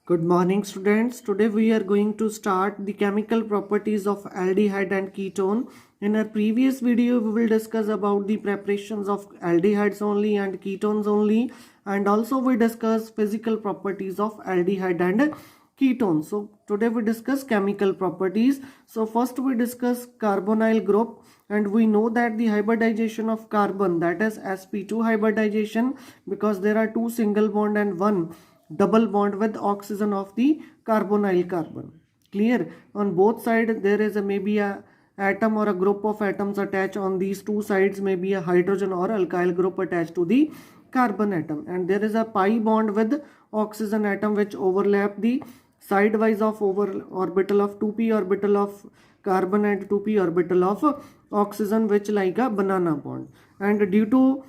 Good morning, students. Today we are going to start the chemical properties of aldehyde and ketone. In our previous video, we will discuss about the preparations of aldehydes only and ketones only, and also we discuss physical properties of aldehyde and ketones. So today we discuss chemical properties. So first we discuss carbonyl group, and we know that the hybridization of carbon, that is sp2 hybridization, because there are two single bond and one double bond with oxygen of the carbonyl carbon. Clear? On both sides there is maybe a atom or a group of atoms attached. On these two sides maybe a hydrogen or alkyl group attached to the carbon atom, and there is a pi bond with oxygen atom which overlap the sidewise of over orbital of 2p orbital of carbon and 2p orbital of oxygen, which like a banana bond. And due to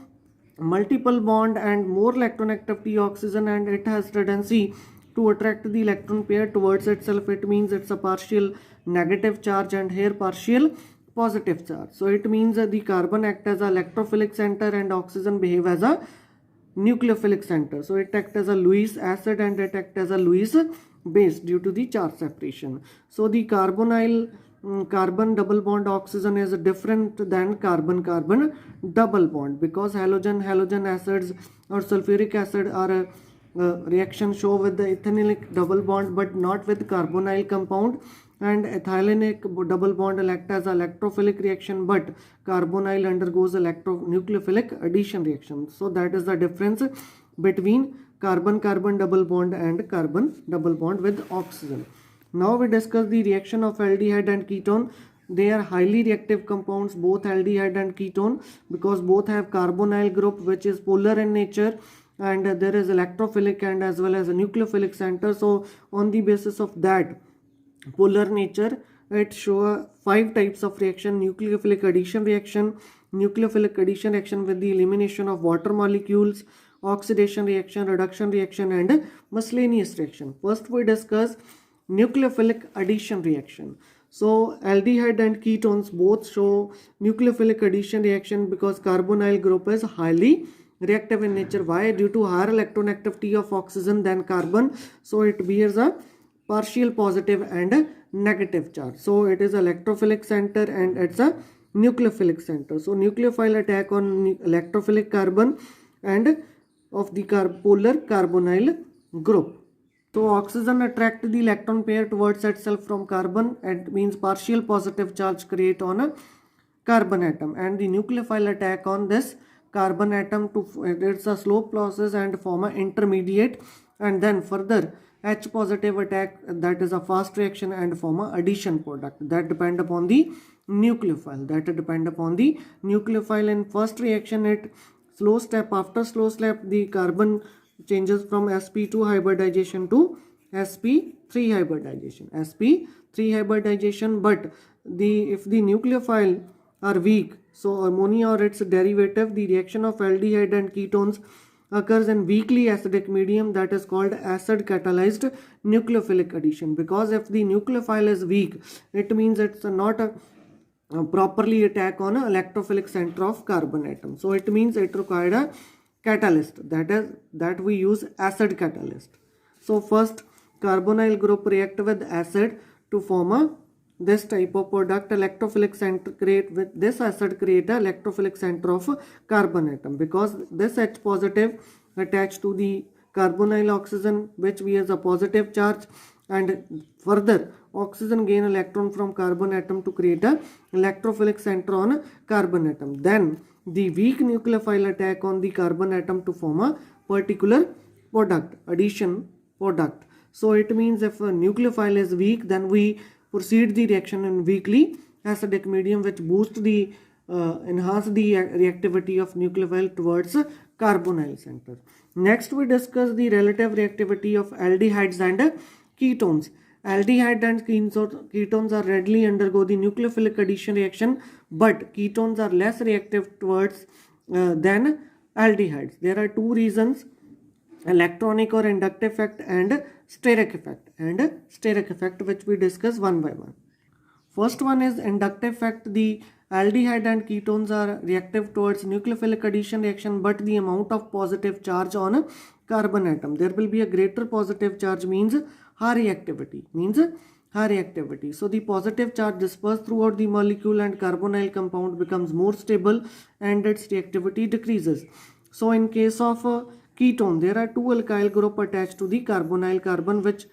multiple bond and more electronegativity oxygen, and it has tendency to attract the electron pair towards itself. It means it's a partial negative charge and here partial positive charge. So it means the carbon act as a electrophilic center and oxygen behave as a nucleophilic center. So it acts as a Lewis acid and it acts as a Lewis base due to the charge separation. So the carbon double bond oxygen is different than carbon carbon double bond, because halogen acids or sulfuric acid are a reaction show with the ethanylic double bond but not with carbonyl compound, and ethylenic double bond act as electrophilic reaction, but carbonyl undergoes electronucleophilic addition reaction. So that is the difference between carbon carbon double bond and carbon double bond with oxygen. Now we discuss the reaction of aldehyde and ketone. They are highly reactive compounds, both aldehyde and ketone, because both have carbonyl group which is polar in nature, and there is electrophilic and as well as a nucleophilic center. So on the basis of that polar nature, it shows 5 types of reaction: nucleophilic addition reaction with the elimination of water molecules, oxidation reaction, reduction reaction, and miscellaneous reaction. First we discuss nucleophilic addition reaction. So aldehyde and ketones both show nucleophilic addition reaction because carbonyl group is highly reactive in nature. Why? Due to higher electronegativity of oxygen than carbon, so it bears a partial positive and a negative charge. So it is electrophilic center and it's a nucleophilic center. So nucleophile attack on electrophilic carbon and of the polar carbonyl group. So oxygen attract the electron pair towards itself from carbon. It means partial positive charge create on a carbon atom, and the nucleophile attack on this carbon atom to it's a slow process and form an intermediate, and then further H positive attack, that is a fast reaction, and form a addition product. That depend upon the nucleophile. In first reaction, it slow step. After slow step, the carbon changes from sp2 hybridization to sp3 hybridization. But if the nucleophile are weak, so ammonia or its derivative, the reaction of aldehyde and ketones occurs in weakly acidic medium, that is called acid catalyzed nucleophilic addition. Because if the nucleophile is weak, it means it's not a properly attack on an electrophilic center of carbon atom. So it means it required a catalyst, that we use acid catalyst. So first carbonyl group react with acid to form this type of product. Electrophilic center create with this acid create a electrophilic center of carbon atom, because this H positive attached to the carbonyl oxygen which bears a positive charge, and further oxygen gain electron from carbon atom to create a electrophilic center on carbon atom. Then the weak nucleophile attack on the carbon atom to form a particular product, addition product. So it means if a nucleophile is weak, then we proceed the reaction in weakly acidic medium, which boost the enhance the reactivity of nucleophile towards carbonyl center. Next we discuss the relative reactivity of aldehydes and ketones. Aldehyde and ketones are readily undergo the nucleophilic addition reaction, but ketones are less reactive towards than aldehydes. There are two reasons: electronic or inductive effect and steric effect, which we discuss one by one. First one is inductive effect. The Aldehyde and ketones are reactive towards nucleophilic addition reaction, but the amount of positive charge on a carbon atom, there will be a greater positive charge, means high reactivity. So the positive charge dispersed throughout the molecule and carbonyl compound becomes more stable and its reactivity decreases. So in case of ketone, there are two alkyl group attached to the carbonyl carbon, which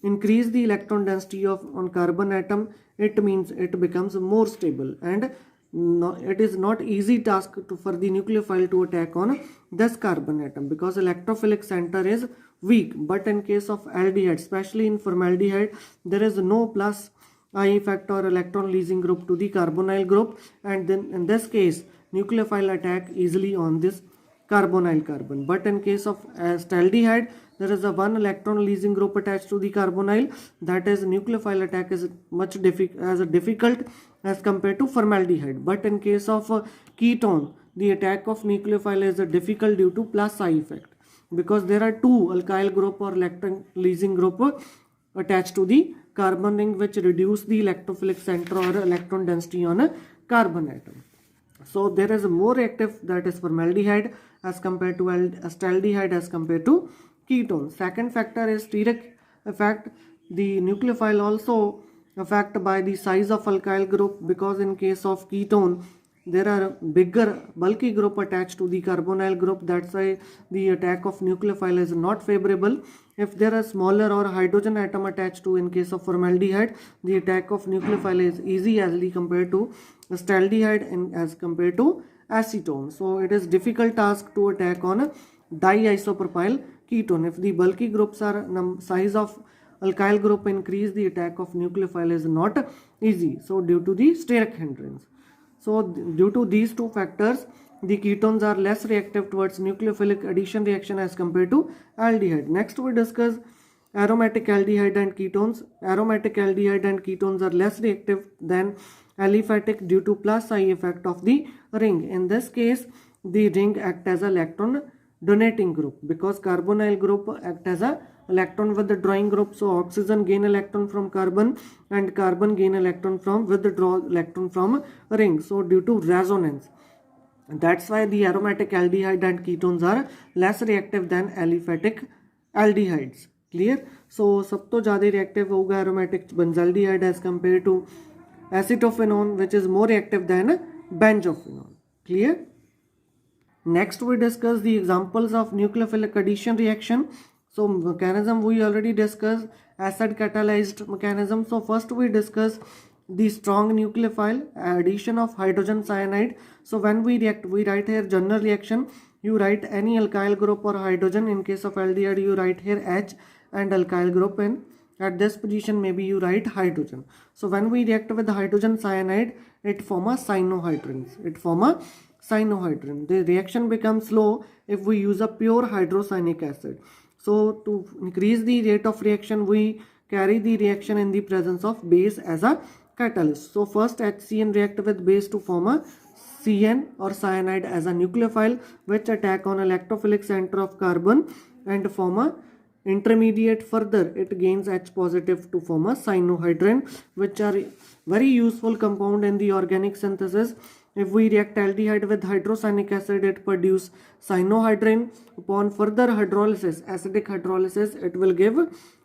increase the electron density of on carbon atom. It means it becomes more stable, and it is not easy task for the nucleophile to attack on this carbon atom because electrophilic center is weak. But in case of aldehyde, especially in formaldehyde, there is no plus I effect or electron leasing group to the carbonyl group, and then in this case nucleophile attack easily on this carbonyl carbon. But in case of staldehyde, there is a one electron leasing group attached to the carbonyl, that is nucleophile attack is much difficult as compared to formaldehyde. But in case of ketone, the attack of nucleophile is difficult due to plus I effect, because there are two alkyl group or electron leasing group attached to the carbon ring, which reduce the electrophilic center or electron density on a carbon atom. So there is a more reactive, that is formaldehyde as compared to staldehyde as compared to ketone. Second factor is steric effect. The nucleophile also affected by the size of alkyl group, because in case of ketone there are bigger bulky group attached to the carbonyl group. That's why the attack of nucleophile is not favorable. If there are smaller or hydrogen atom attached to, in case of formaldehyde, the attack of nucleophile is easy as compared to staldehyde and as compared to acetone. So it is difficult task to attack on a diisopropyl ketone. If the bulky groups are size of alkyl group increase, the attack of nucleophile is not easy. So due to the steric hindrance. So due to these two factors, the ketones are less reactive towards nucleophilic addition reaction as compared to aldehyde. Next we discuss aromatic aldehyde and ketones. Aromatic aldehyde and ketones are less reactive than aliphatic due to plus I effect of the ring. In this case, the ring act as a electron donating group, because carbonyl group act as a electron withdrawing group. So oxygen gain electron from carbon and carbon gain electron from withdraw electron from ring. So due to resonance, that's why the aromatic aldehyde and ketones are less reactive than aliphatic aldehydes. Clear? So सब तो ज़्यादा reactive होगा aromatic benzaldehyde as compared to acetophenone, which is more reactive than benzophenone. Clear? Next we discuss the examples of nucleophilic addition reaction. So mechanism we already discussed, acid catalyzed mechanism. So first we discuss the strong nucleophile addition of hydrogen cyanide. So when we react, we write here general reaction. You write any alkyl group or hydrogen. In case of aldehyde, you write here H and alkyl group, and at this position maybe you write hydrogen. So when we react with the hydrogen cyanide, it form a cyanohydrin. The reaction becomes slow if we use a pure hydrocyanic acid. So to increase the rate of reaction, we carry the reaction in the presence of base as a catalyst. So first HCN react with base to form a CN or cyanide as a nucleophile, which attack on electrophilic center of carbon and form a intermediate. Further it gains H positive to form a cyanohydrin, which are very useful compound in the organic synthesis. If we react aldehyde with hydrocyanic acid, it produce cyanohydrin. Upon further hydrolysis, acidic hydrolysis, it will give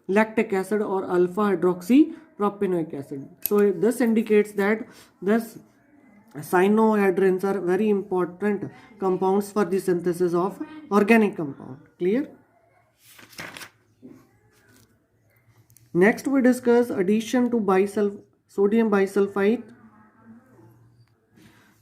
lactic acid or alpha hydroxypropanoic acid. So this indicates that this cyanohydrins are very important compounds for the synthesis of organic compound. Clear? Next we discuss addition to sodium bisulfite.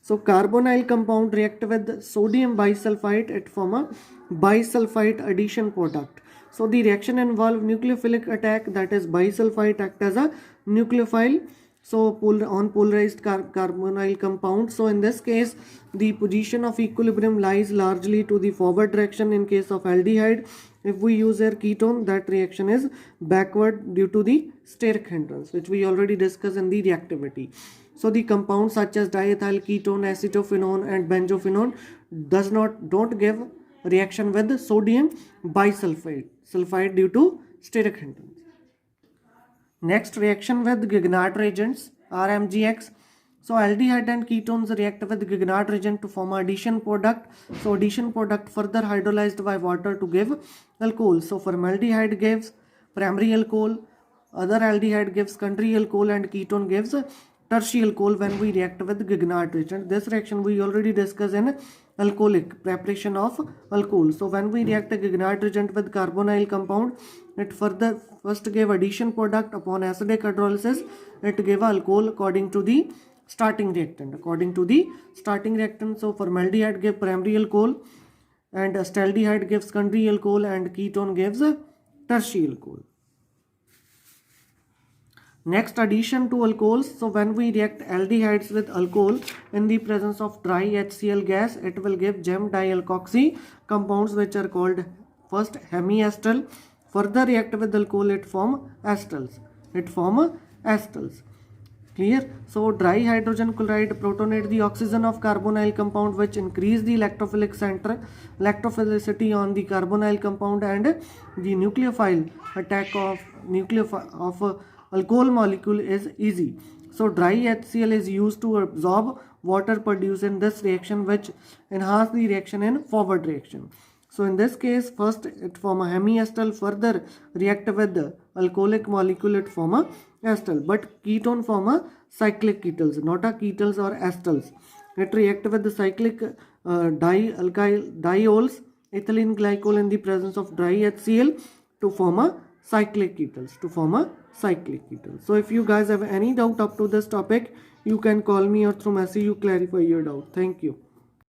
So carbonyl compound react with sodium bisulfite, it form a bisulfite addition product. So the reaction involve nucleophilic attack, that is bisulfite act as a nucleophile. So on polarized carbonyl compound. So in this case, the position of equilibrium lies largely to the forward direction. In case of aldehyde, if we use a ketone, that reaction is backward due to the steric hindrance, which we already discussed in the reactivity. So the compounds such as diethyl ketone, acetophenone and benzophenone don't give reaction with sodium bisulfite due to steric hindrance. Next, reaction with Grignard reagents, RMGX. So aldehyde and ketones react with Grignard reagent to form addition product. So addition product further hydrolyzed by water to give alcohol. So formaldehyde gives primary alcohol, other aldehyde gives secondary alcohol, and ketone gives tertiary alcohol when we react with Grignard reagent. This reaction we already discussed in alcoholic preparation of alcohol. So when we react a Grignard reagent with carbonyl compound, it further first gave addition product. Upon acidic hydrolysis, it gave alcohol according to the starting reactant. So formaldehyde gives primary alcohol, and acetaldehyde gives secondary alcohol, and ketone gives tertiary alcohol. Next, addition to alcohols. So when we react aldehydes with alcohol in the presence of dry HCl gas, it will give gem dialkoxy compounds which are called first hemiacetal. Further react with alcohol, it form acetals. Clear? So dry hydrogen chloride protonate the oxygen of carbonyl compound, which increase the electrophilic center, electrophilicity on the carbonyl compound, and the nucleophile attack of alcohol molecule is easy. So dry HCl is used to absorb water produced in this reaction, which enhance the reaction in forward reaction. So in this case, first it form a hemiacetal, further react with the alcoholic molecule, it form a acetal. But ketone form a cyclic ketals, not a ketals or acetals. It react with the cyclic diols, ethylene glycol in the presence of dry HCl to form a cyclic ketals. So if you guys have any doubt up to this topic, you can call me or through message you clarify your doubt. Thank you.